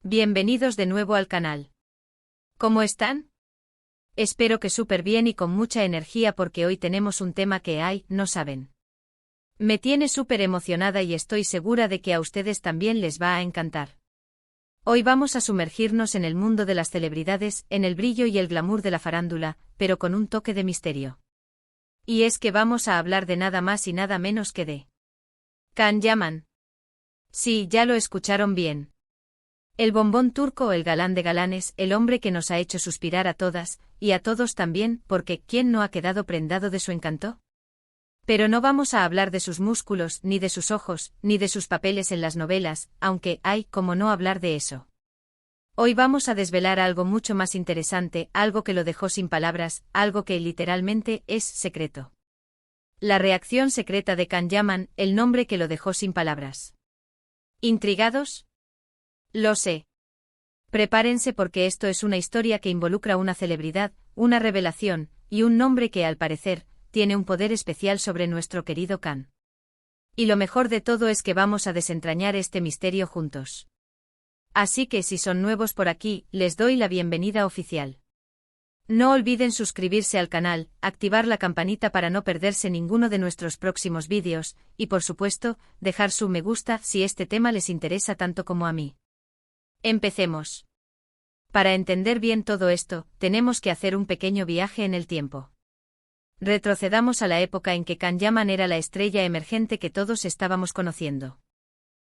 Bienvenidos de nuevo al canal. ¿Cómo están? Espero que súper bien y con mucha energía porque hoy tenemos un tema que no saben. Me tiene súper emocionada y estoy segura de que a ustedes también les va a encantar. Hoy vamos a sumergirnos en el mundo de las celebridades, en el brillo y el glamour de la farándula, pero con un toque de misterio. Y es que vamos a hablar de nada más y nada menos que de Can Yaman. Sí, ya lo escucharon bien. El bombón turco, el galán de galanes, el hombre que nos ha hecho suspirar a todas, y a todos también, porque ¿quién no ha quedado prendado de su encanto? Pero no vamos a hablar de sus músculos, ni de sus ojos, ni de sus papeles en las novelas, aunque cómo no hablar de eso. Hoy vamos a desvelar algo mucho más interesante, algo que lo dejó sin palabras, algo que literalmente es secreto. La reacción secreta de Can Yaman, el nombre que lo dejó sin palabras. ¿Intrigados? Lo sé. Prepárense porque esto es una historia que involucra una celebridad, una revelación, y un nombre que, al parecer, tiene un poder especial sobre nuestro querido Can. Y lo mejor de todo es que vamos a desentrañar este misterio juntos. Así que si son nuevos por aquí, les doy la bienvenida oficial. No olviden suscribirse al canal, activar la campanita para no perderse ninguno de nuestros próximos vídeos, y por supuesto, dejar su me gusta si este tema les interesa tanto como a mí. Empecemos. Para entender bien todo esto, tenemos que hacer un pequeño viaje en el tiempo. Retrocedamos a la época en que Can Yaman era la estrella emergente que todos estábamos conociendo.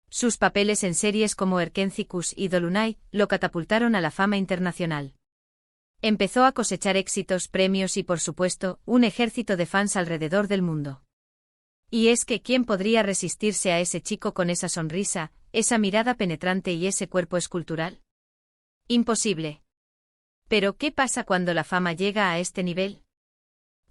Sus papeles en series como Erkenci y Dolunay lo catapultaron a la fama internacional. Empezó a cosechar éxitos, premios y por supuesto, un ejército de fans alrededor del mundo. Y es que ¿quién podría resistirse a ese chico con esa sonrisa, esa mirada penetrante y ese cuerpo escultural? Imposible. Pero ¿qué pasa cuando la fama llega a este nivel?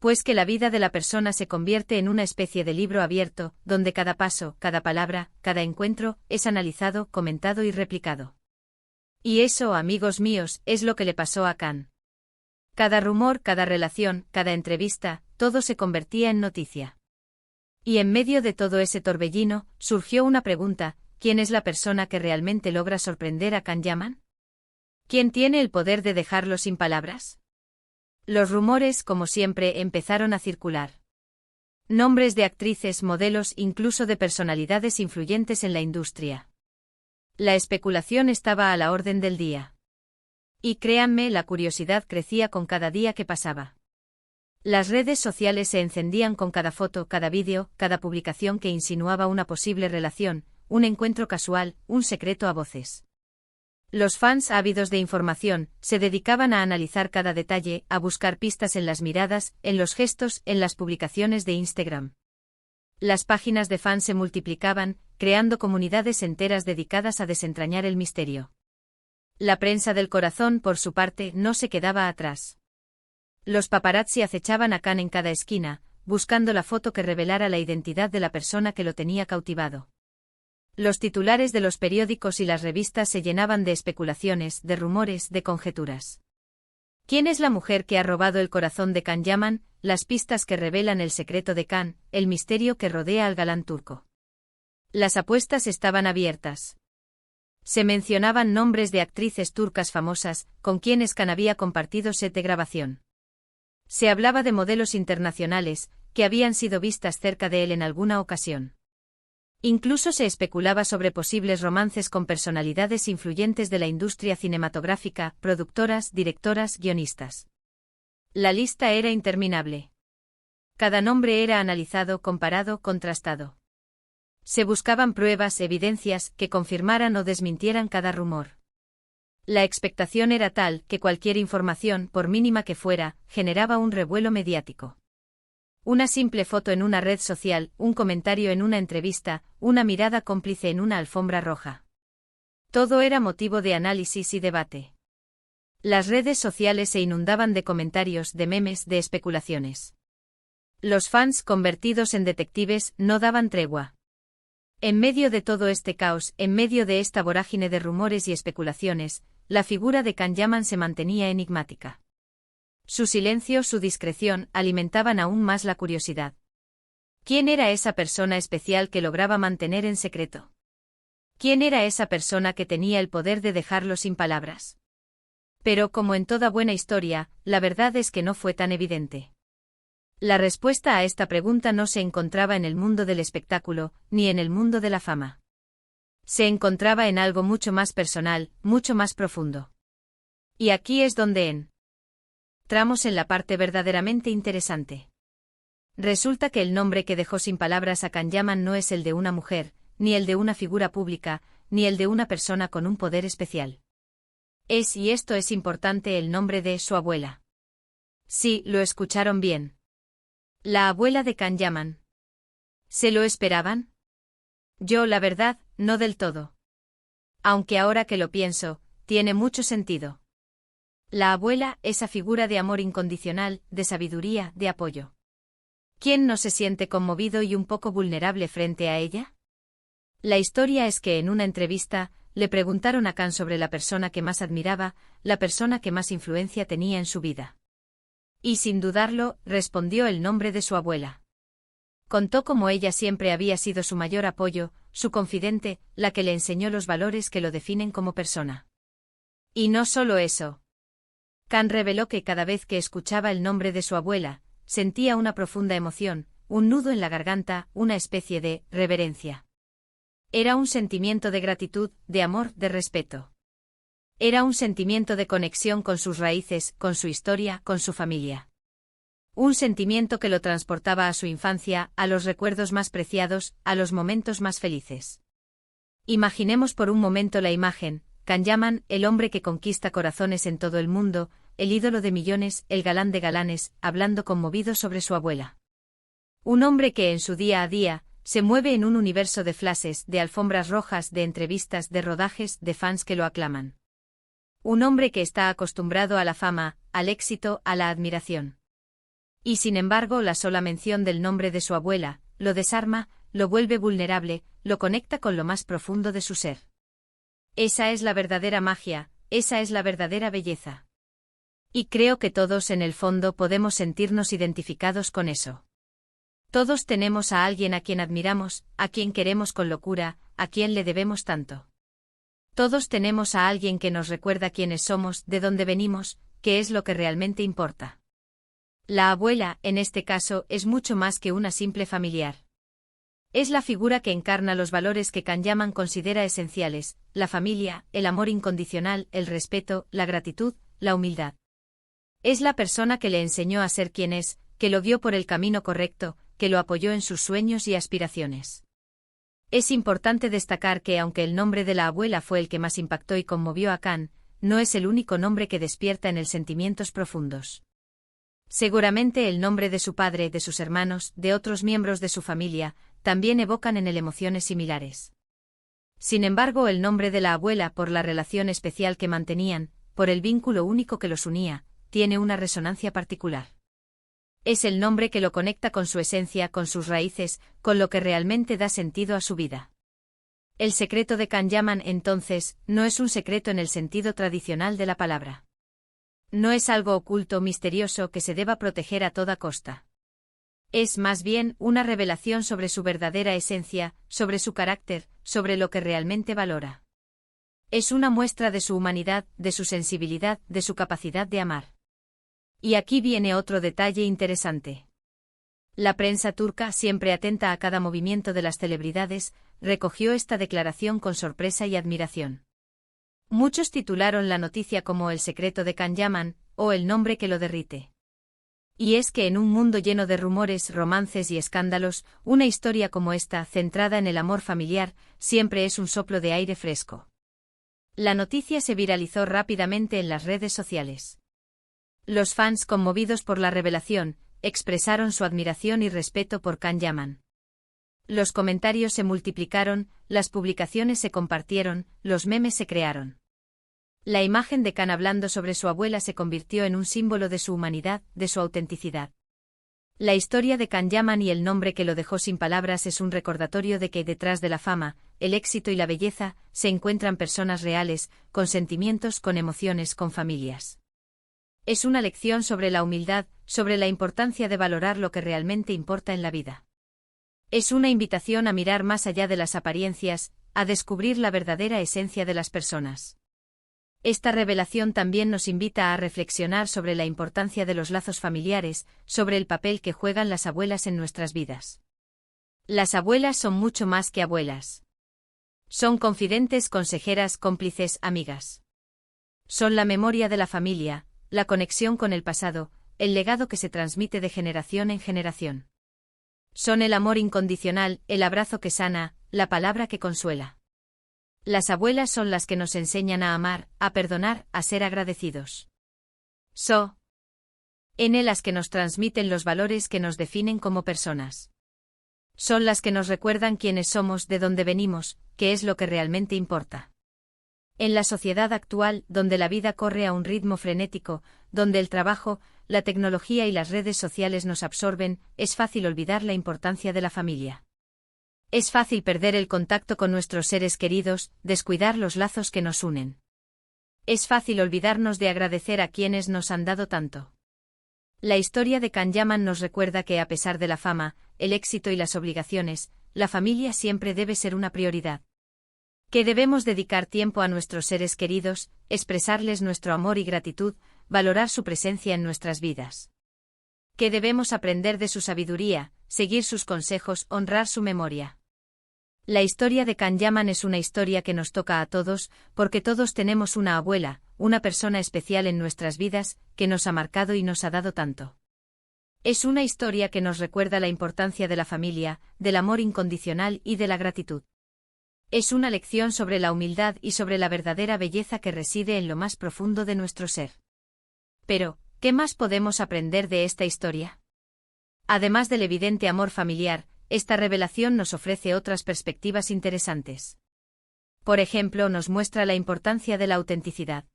Pues que la vida de la persona se convierte en una especie de libro abierto, donde cada paso, cada palabra, cada encuentro, es analizado, comentado y replicado. Y eso, amigos míos, es lo que le pasó a Can. Cada rumor, cada relación, cada entrevista, todo se convertía en noticia. Y en medio de todo ese torbellino, surgió una pregunta: ¿quién es la persona que realmente logra sorprender a Can Yaman? ¿Quién tiene el poder de dejarlo sin palabras? Los rumores, como siempre, empezaron a circular. Nombres de actrices, modelos, incluso de personalidades influyentes en la industria. La especulación estaba a la orden del día. Y créanme, la curiosidad crecía con cada día que pasaba. Las redes sociales se encendían con cada foto, cada vídeo, cada publicación que insinuaba una posible relación, un encuentro casual, un secreto a voces. Los fans, ávidos de información, se dedicaban a analizar cada detalle, a buscar pistas en las miradas, en los gestos, en las publicaciones de Instagram. Las páginas de fans se multiplicaban, creando comunidades enteras dedicadas a desentrañar el misterio. La prensa del corazón, por su parte, no se quedaba atrás. Los paparazzi acechaban a Can en cada esquina, buscando la foto que revelara la identidad de la persona que lo tenía cautivado. Los titulares de los periódicos y las revistas se llenaban de especulaciones, de rumores, de conjeturas. ¿Quién es la mujer que ha robado el corazón de Can Yaman? Las pistas que revelan el secreto de Can, el misterio que rodea al galán turco. Las apuestas estaban abiertas. Se mencionaban nombres de actrices turcas famosas, con quienes Can había compartido set de grabación. Se hablaba de modelos internacionales, que habían sido vistas cerca de él en alguna ocasión. Incluso se especulaba sobre posibles romances con personalidades influyentes de la industria cinematográfica, productoras, directoras, guionistas. La lista era interminable. Cada nombre era analizado, comparado, contrastado. Se buscaban pruebas, evidencias, que confirmaran o desmintieran cada rumor. La expectación era tal que cualquier información, por mínima que fuera, generaba un revuelo mediático. Una simple foto en una red social, un comentario en una entrevista, una mirada cómplice en una alfombra roja. Todo era motivo de análisis y debate. Las redes sociales se inundaban de comentarios, de memes, de especulaciones. Los fans, convertidos en detectives, no daban tregua. En medio de todo este caos, en medio de esta vorágine de rumores y especulaciones, la figura de Can Yaman se mantenía enigmática. Su silencio, su discreción, alimentaban aún más la curiosidad. ¿Quién era esa persona especial que lograba mantener en secreto? ¿Quién era esa persona que tenía el poder de dejarlo sin palabras? Pero como en toda buena historia, la verdad es que no fue tan evidente. La respuesta a esta pregunta no se encontraba en el mundo del espectáculo, ni en el mundo de la fama. Se encontraba en algo mucho más personal, mucho más profundo. Y aquí es donde entramos en la parte verdaderamente interesante. Resulta que el nombre que dejó sin palabras a Kanyaman no es el de una mujer, ni el de una figura pública, ni el de una persona con un poder especial. Es, y esto es importante, el nombre de su abuela. Sí, lo escucharon bien. La abuela de Kanyaman. ¿Se lo esperaban? Yo, la verdad, no del todo. Aunque ahora que lo pienso, tiene mucho sentido. La abuela, esa figura de amor incondicional, de sabiduría, de apoyo. ¿Quién no se siente conmovido y un poco vulnerable frente a ella? La historia es que en una entrevista, le preguntaron a Khan sobre la persona que más admiraba, la persona que más influencia tenía en su vida. Y sin dudarlo, respondió el nombre de su abuela. Contó cómo ella siempre había sido su mayor apoyo, su confidente, la que le enseñó los valores que lo definen como persona. Y no solo eso. Khan reveló que cada vez que escuchaba el nombre de su abuela, sentía una profunda emoción, un nudo en la garganta, una especie de reverencia. Era un sentimiento de gratitud, de amor, de respeto. Era un sentimiento de conexión con sus raíces, con su historia, con su familia. Un sentimiento que lo transportaba a su infancia, a los recuerdos más preciados, a los momentos más felices. Imaginemos por un momento la imagen: Kanyaman, el hombre que conquista corazones en todo el mundo, el ídolo de millones, el galán de galanes, hablando conmovido sobre su abuela. Un hombre que en su día a día se mueve en un universo de flashes, de alfombras rojas, de entrevistas, de rodajes, de fans que lo aclaman. Un hombre que está acostumbrado a la fama, al éxito, a la admiración. Y sin embargo, la sola mención del nombre de su abuela lo desarma, lo vuelve vulnerable, lo conecta con lo más profundo de su ser. Esa es la verdadera magia, esa es la verdadera belleza. Y creo que todos en el fondo podemos sentirnos identificados con eso. Todos tenemos a alguien a quien admiramos, a quien queremos con locura, a quien le debemos tanto. Todos tenemos a alguien que nos recuerda quiénes somos, de dónde venimos, qué es lo que realmente importa. La abuela, en este caso, es mucho más que una simple familiar. Es la figura que encarna los valores que Kanyaman considera esenciales: la familia, el amor incondicional, el respeto, la gratitud, la humildad. Es la persona que le enseñó a ser quien es, que lo guió por el camino correcto, que lo apoyó en sus sueños y aspiraciones. Es importante destacar que aunque el nombre de la abuela fue el que más impactó y conmovió a Khan, no es el único nombre que despierta en él sentimientos profundos. Seguramente el nombre de su padre, de sus hermanos, de otros miembros de su familia, también evocan en él emociones similares. Sin embargo, el nombre de la abuela, por la relación especial que mantenían, por el vínculo único que los unía, tiene una resonancia particular. Es el nombre que lo conecta con su esencia, con sus raíces, con lo que realmente da sentido a su vida. El secreto de Kanyaman, entonces, no es un secreto en el sentido tradicional de la palabra. No es algo oculto o misterioso que se deba proteger a toda costa. Es más bien una revelación sobre su verdadera esencia, sobre su carácter, sobre lo que realmente valora. Es una muestra de su humanidad, de su sensibilidad, de su capacidad de amar. Y aquí viene otro detalle interesante. La prensa turca, siempre atenta a cada movimiento de las celebridades, recogió esta declaración con sorpresa y admiración. Muchos titularon la noticia como El secreto de Kanyaman, o El nombre que lo derrite. Y es que en un mundo lleno de rumores, romances y escándalos, una historia como esta, centrada en el amor familiar, siempre es un soplo de aire fresco. La noticia se viralizó rápidamente en las redes sociales. Los fans, conmovidos por la revelación, expresaron su admiración y respeto por Kanyaman. Los comentarios se multiplicaron, las publicaciones se compartieron, los memes se crearon. La imagen de Khan hablando sobre su abuela se convirtió en un símbolo de su humanidad, de su autenticidad. La historia de Kanyaman y el nombre que lo dejó sin palabras es un recordatorio de que detrás de la fama, el éxito y la belleza, se encuentran personas reales, con sentimientos, con emociones, con familias. Es una lección sobre la humildad, sobre la importancia de valorar lo que realmente importa en la vida. Es una invitación a mirar más allá de las apariencias, a descubrir la verdadera esencia de las personas. Esta revelación también nos invita a reflexionar sobre la importancia de los lazos familiares, sobre el papel que juegan las abuelas en nuestras vidas. Las abuelas son mucho más que abuelas. Son confidentes, consejeras, cómplices, amigas. Son la memoria de la familia, la conexión con el pasado, el legado que se transmite de generación en generación. Son el amor incondicional, el abrazo que sana, la palabra que consuela. Las abuelas son las que nos enseñan a amar, a perdonar, a ser agradecidos. Son las que nos transmiten los valores que nos definen como personas. Son las que nos recuerdan quiénes somos, de dónde venimos, qué es lo que realmente importa. En la sociedad actual, donde la vida corre a un ritmo frenético, donde el trabajo, la tecnología y las redes sociales nos absorben, es fácil olvidar la importancia de la familia. Es fácil perder el contacto con nuestros seres queridos, descuidar los lazos que nos unen. Es fácil olvidarnos de agradecer a quienes nos han dado tanto. La historia de Can Yaman nos recuerda que a pesar de la fama, el éxito y las obligaciones, la familia siempre debe ser una prioridad. Que debemos dedicar tiempo a nuestros seres queridos, expresarles nuestro amor y gratitud, valorar su presencia en nuestras vidas. Que debemos aprender de su sabiduría, seguir sus consejos, honrar su memoria. La historia de Can Yaman es una historia que nos toca a todos, porque todos tenemos una abuela, una persona especial en nuestras vidas, que nos ha marcado y nos ha dado tanto. Es una historia que nos recuerda la importancia de la familia, del amor incondicional y de la gratitud. Es una lección sobre la humildad y sobre la verdadera belleza que reside en lo más profundo de nuestro ser. Pero, ¿qué más podemos aprender de esta historia? Además del evidente amor familiar, esta revelación nos ofrece otras perspectivas interesantes. Por ejemplo, nos muestra la importancia de la autenticidad.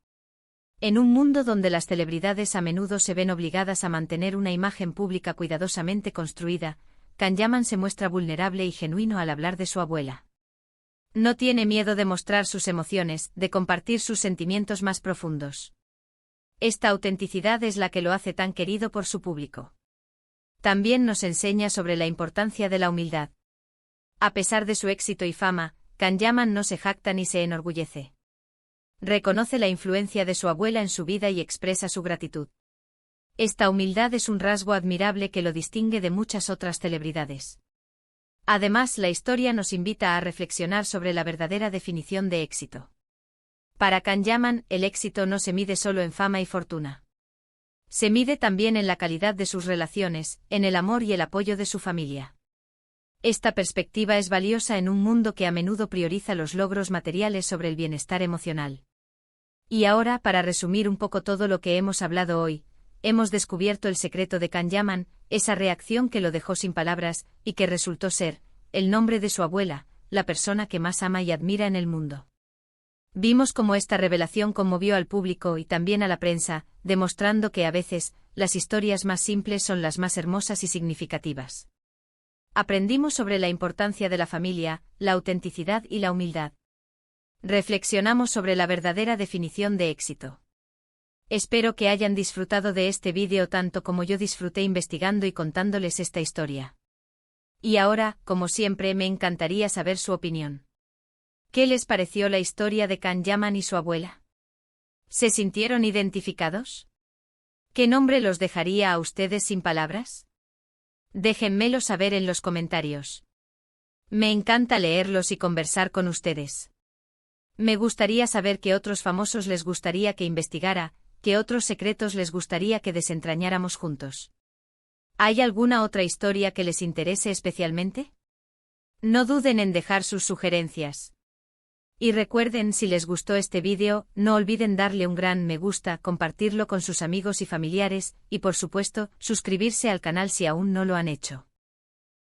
En un mundo donde las celebridades a menudo se ven obligadas a mantener una imagen pública cuidadosamente construida, Can Yaman se muestra vulnerable y genuino al hablar de su abuela. No tiene miedo de mostrar sus emociones, de compartir sus sentimientos más profundos. Esta autenticidad es la que lo hace tan querido por su público. También nos enseña sobre la importancia de la humildad. A pesar de su éxito y fama, Can Yaman no se jacta ni se enorgullece. Reconoce la influencia de su abuela en su vida y expresa su gratitud. Esta humildad es un rasgo admirable que lo distingue de muchas otras celebridades. Además, la historia nos invita a reflexionar sobre la verdadera definición de éxito. Para Can Yaman, el éxito no se mide solo en fama y fortuna. Se mide también en la calidad de sus relaciones, en el amor y el apoyo de su familia. Esta perspectiva es valiosa en un mundo que a menudo prioriza los logros materiales sobre el bienestar emocional. Y ahora, para resumir un poco todo lo que hemos hablado hoy, hemos descubierto el secreto de Can Yaman, esa reacción que lo dejó sin palabras, y que resultó ser el nombre de su abuela, la persona que más ama y admira en el mundo. Vimos cómo esta revelación conmovió al público y también a la prensa, demostrando que a veces, las historias más simples son las más hermosas y significativas. Aprendimos sobre la importancia de la familia, la autenticidad y la humildad. Reflexionamos sobre la verdadera definición de éxito. Espero que hayan disfrutado de este vídeo tanto como yo disfruté investigando y contándoles esta historia. Y ahora, como siempre, me encantaría saber su opinión. ¿Qué les pareció la historia de Can Yaman y su abuela? ¿Se sintieron identificados? ¿Qué nombre los dejaría a ustedes sin palabras? Déjenmelo saber en los comentarios. Me encanta leerlos y conversar con ustedes. Me gustaría saber qué otros famosos les gustaría que investigara, qué otros secretos les gustaría que desentrañáramos juntos. ¿Hay alguna otra historia que les interese especialmente? No duden en dejar sus sugerencias. Y recuerden, si les gustó este vídeo, no olviden darle un gran me gusta, compartirlo con sus amigos y familiares, y por supuesto, suscribirse al canal si aún no lo han hecho.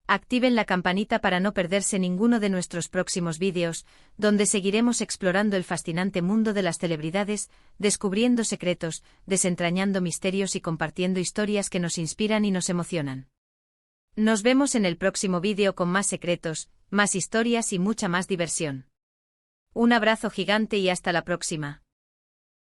Activen la campanita para no perderse ninguno de nuestros próximos vídeos, donde seguiremos explorando el fascinante mundo de las celebridades, descubriendo secretos, desentrañando misterios y compartiendo historias que nos inspiran y nos emocionan. Nos vemos en el próximo vídeo con más secretos, más historias y mucha más diversión. Un abrazo gigante y hasta la próxima.